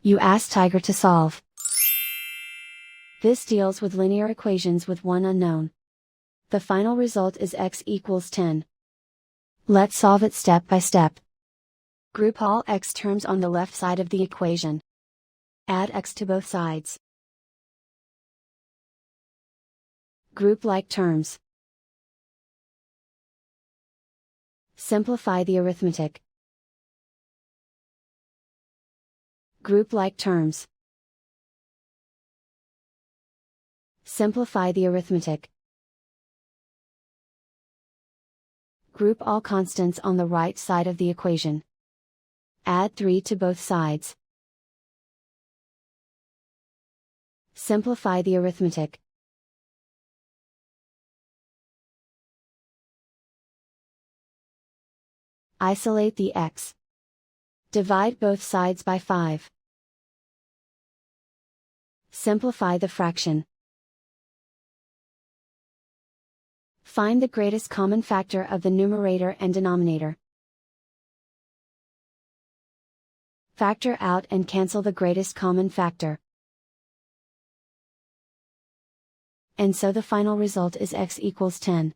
You ask Tiger to solve. This deals with linear equations with one unknown. The final result is x equals 10. Let's solve it step by step. Group all x terms on the left side of the equation. Add x to both sides. Group like terms. Simplify the arithmetic. Group like terms. Simplify the arithmetic. Group all constants on the right side of the equation. Add 3 to both sides. Simplify the arithmetic. Isolate the x. Divide both sides by 5. Simplify the fraction. Find the greatest common factor of the numerator and denominator. Factor out and cancel the greatest common factor. And so the final result is x equals 10.